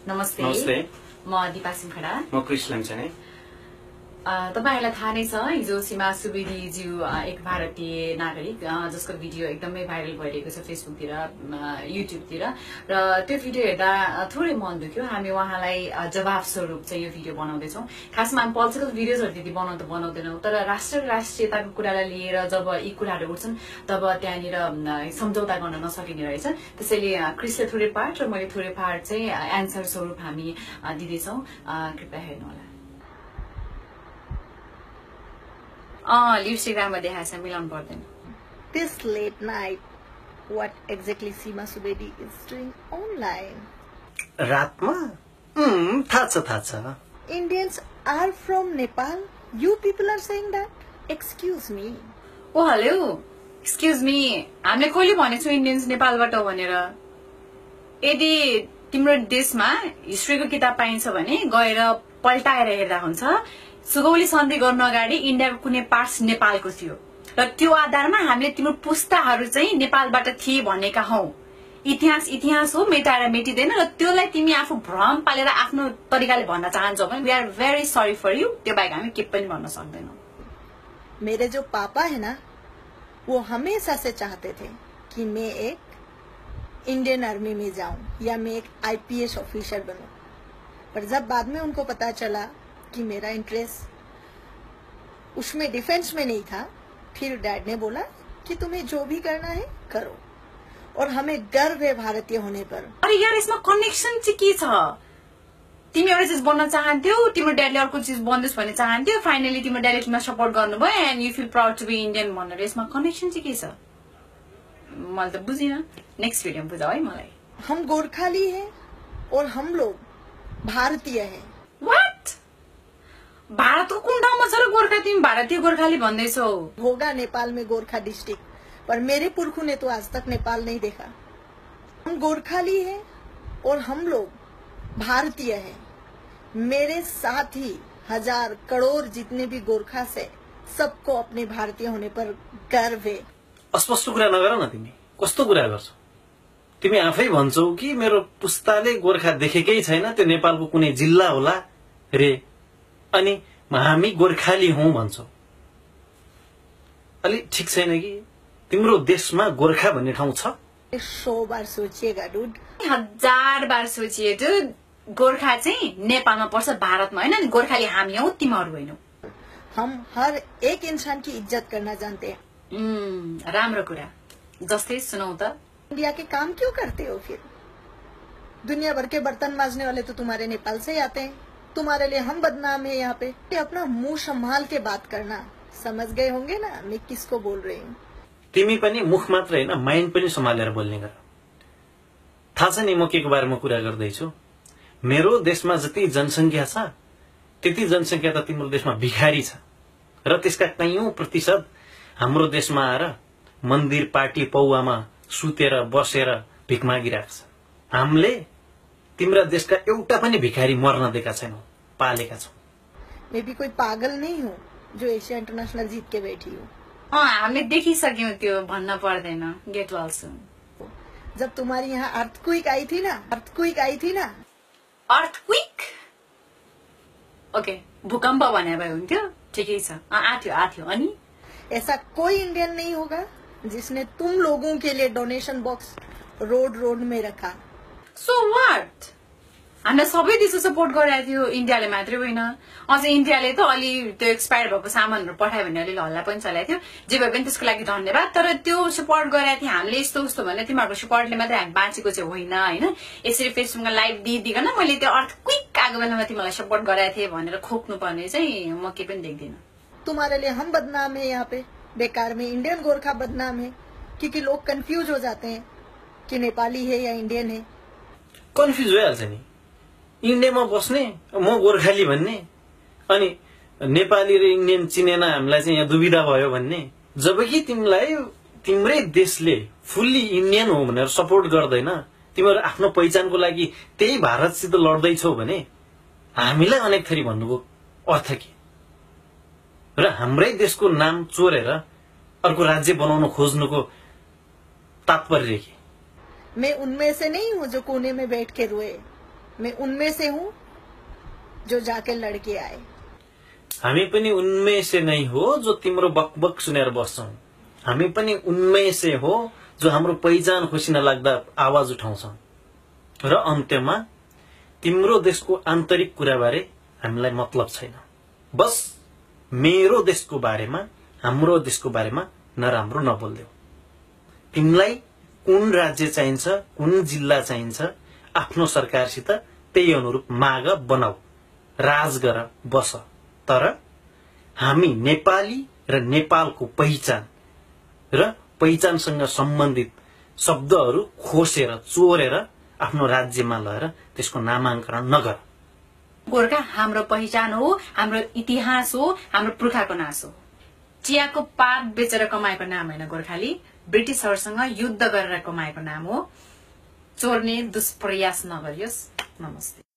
नमस्ते। नमस्ते। म दिपा सिंहखडा। म क्रिस लाम्छाने। तपाईहरुलाई थाहा नै छ हिजो सीमा सुवेदीज्यू एक भारतीय नागरिक जसको भिडियो एकदमै भाइरल भइरहेको छ फेसबुकतिर युट्युबतिर र त्यो भिडियो हेर्दा थोरै मन दुख्यो। हामी उहाँलाई जवाफ स्वरूप चाहिँ यो भिडियो बनाउँदैछौँ। खासमा हामी पोलिटिकल भिडियोजहरु त्यति बनाउँदैनौँ, तर राष्ट्रियताको कुरालाई लिएर जब यी कुराहरू उठ्छन् तब त्यहाँनिर सम्झौता गर्न नसकिने रहेछ। त्यसैले क्रिसले थोरै पार्ट र मैले थोरै पार्ट चाहिँ एन्सर स्वरूप हामी दिँदैछौँ। कृपया हेर्नुहोला। लिपस्टिक राम्रो देखाएको छ, मिलाउनु पर्दैन। This late night, what exactly Seema Subedi is doing online? रातमा? थाहा छ। Indians are from Nepal. You people are saying that? Excuse me. Oh hello, excuse me. हामीले कहिले भनेछौ इन्डियन्स नेपालबाट हो भनेर? यदि तिम्रो देशमा हिस्ट्रीको किताब पाइन्छ भने गएर पल्टाएर हेर्दा हुन्छ। सुगौली सन्धि गर्नु अगाडि इन्डियाको कुनै पार्ट्स नेपालको थियो र त्यो आधारमा हामीले तिम्रो पुस्ताहरू चाहिँ नेपालबाट थिए भनेका हौ। इतिहास हो, मेटाएर मेटिँदैन र त्यसलाई तिमी आफू भ्रम पालेर आफ्नो तरिकाले भन्न चाहन्छौ भने we are very sorry for you. त्यो बाहेक हामी के पनि भन्न सक्दैनौँ। मेरे जो पापा है ना, वो हमेशा से चाहते थे कि मैं एक इंडियन आर्मी में जाऊं या मैं एक IPS ऑफिसर बनूं, पर जब बाद में उनको पता चला कि मेरा इंटरेस्ट उसमें डिफेंस में नहीं था, फिर डैड ने बोला कि तुम्हें जो भी करना है करो और हमें गर्व है भारतीय होने पर। अरे यार, इसमा कनेक्सन चाहिँ के छ? तिमी एउटा चिज बन्न चाहन्थ्यौ, तिम्रो ड्याडले अर्को चिज बन्दोस् भन्ने चाहन्थ्यो, फाइनली तिम्रो ड्याडले तिमीलाई सपोर्ट गर्नुभयो and you feel proud to be Indian भनेर। यसमा कनेक्सन चाहिँ के छ? मैले त बुझिन। नेक्स्ट भिडियोमा बुझाऊ है मलाई। हम गोरखाली हैं और हम लोग भारतीय हैं। व्हाट? भारतको कुन ठाउँमा छ र गोर्खा? तिमी भारतीय गोर्खाली भन्दैछौ? होगा नेपाल में गोरखा डिस्ट्रिक्ट, पर मेरे पुरखों ने तो आज तक नेपाल नहीं देखा। हम गोरखाली हैं और हम लोग भारतीय हैं। मेरे साथ ही हजार करोड़ जितने भी गोरखा से सबको अपने भारतीय होने पर गर्व है। अस्पष्ट कुरा नगर न। तिमी कस्तो कुरा गर्छौ? तिमी आफै भन्छौ कि मेरो पुस्ताले गोर्खा देखेकै छैन, त्यो नेपालको कुनै जिल्ला होला रे, अनि हामी गोर्खाली हौं भन्छौ। अलि ठीक छैन कि? तिम्रो देशमा गोर्खा भन्ने ठाउँ छ? 100 बार सोचिएगा डूड। 1000 बार सोचिए डूड। गोर्खा चाहिँ नेपालमा पर्छ, भारतमा होइन। गोर्खाली हामी हौ, तिमीहरू होइनौ। हम हर एक इंसान की इज्जत करना जानते हैं। राम्रो कुरा। जस्तै सुनाऊ त। इंडिया के काम क्यों करते हो फिर? दुनिया भर के बर्तन मांजने वाले तो तुम्हारे नेपाल से ही आते हैं। तुम्हारे लिए हम बदनाम है यहाँ पे। अपना मुंह संभाल के बात करना। समझ गए होंगे ना मैं किसको बोल रही हूँ? तिमी पनि मुख मात्र हैन, माइन्ड पनि सम्हालेर बोल्ने गर। थाहा छ नि म के को बारेमा कुरा गर्दैछु? मेरो देशमा जति जनसंख्या छ त्यति जनसंख्या त तिम्रो देशमा भिखारी छ र त्यसका कयौं प्रतिशत हाम्रो देशमा आएर मन्दिर पार्टी पौवामा सुतेर बसेर भिख मागिरहेको छ। हामीले तिम्रो देशका एउटा पनि भिखारी मर्न दिएका छैनौं, पालेका छौं। मैं भी कोई पागल नहीं हूँ जो एशिया इंटरनेशनल जीत के बैठी हूँ। हामीले देखिसक्यौं, त्यो भन्न पर्दैन। Get well soon. जब तुम्हारी यहाँ अर्थक्वेक आई थी ना, अर्थक्वेक? ओके, भूकम्प भने भए हुन्थ्यो। ठिकै छ, आथ्यो। अनि ऐसा कोई इंडियन नहीं होगा जिसने तुम लोगों के लिए डोनेशन बॉक्स रोड में रखा। So what? हामीलाई सबै देशले सपोर्ट गरेको थियो, इन्डियाले मात्रै होइन। अझ इन्डियाले त अलि त्यो एक्सपायर भएको सामानहरू पठायो भने अलि हल्ला पनि चलाएको थियो। जे भए पनि त्यसको लागि धन्यवाद। तर त्यो सपोर्ट गरेको थियो हामीले यस्तो उस्तो भने तिमीहरूको सपोर्टले मात्रै हामी बाँचेको चाहिँ होइन, होइन। यसरी फेसबुकमा लाइभ दिइदिकन मैले त्यो अर्थक्वेक आएको बेलामा तिमीलाई सपोर्ट गरेको थिएँ भनेर खोक्नु पर्ने चाहिँ म के पनि देख्दिनँ। तुम्हारे लिए हम बदनाम है यहाँ पे, बेकार में इंडियन गोरखा बदनाम है, क्योंकि लोग कंफ्यूज हो जाते हैं कि नेपाली है या इंडियन है। कन्फ्युज भइहाल्छ नि। इन्डियामा बस्ने म गोर्खाली भन्ने अनि नेपाली र इन्डियन चिनेन हामीलाई चाहिँ यहाँ दुविधा भयो भन्ने, जबकि तिमीलाई तिम्रै देशले फुल्ली इन्डियन हो भनेर सपोर्ट गर्दैन, तिमीहरू आफ्नो पहिचानको लागि त्यही भारतसित लड्दैछौ भने हामीलाई अनेक थरी भन्नुको अर्थ के? र हाम्रै देशको नाम चोरेर अर्को राज्य बनाउन खोज्नुको तात्पर्य के? मैं उनमें से नहीं हूँ जो कोने में बैठ के रोए। मैं उनमें से हूँ जो जाके लड़के आए। हामी पनि उनमें से नै हो जो तिम्रो बकबक सुनेर बस्छौं। हामी पनि उनमें से हो जो हाम्रो पहिचान खुसी नलाग्दा आवाज उठाउँछौं। र अन्त्यमा तिम्रो देशको आन्तरिक कुराबारे हामीलाई मतलब छैन। बस मेरो देशको बारेमा, हाम्रो देशको बारेमा नराम्रो नबोल्देऊ। तिमीलाई कुन राज्य चाहिन्छ, कुन जिल्ला चाहिन्छ, आफ्नो सरकारसित त्यही अनुरूप माग बनाऊ, राज गर, बस। तर हामी नेपाली र नेपालको पहिचान र पहिचानसँग सम्बन्धित शब्दहरू खोसेर चोरेर आफ्नो राज्यमा लगेर त्यसको नामाङ्करण नगर। गोर्खा हाम्रो पहिचान हो, हाम्रो इतिहास हो, हाम्रो पुर्खाको नाश हो। चियाको पात बेचेर कमाएको नाम होइन गोर्खाली, ब्रिटिसहरूसँग युद्ध गरेर कमाएको नाम हो। चोर्ने दुष्प्रयास नगरियोस्। नमस्ते।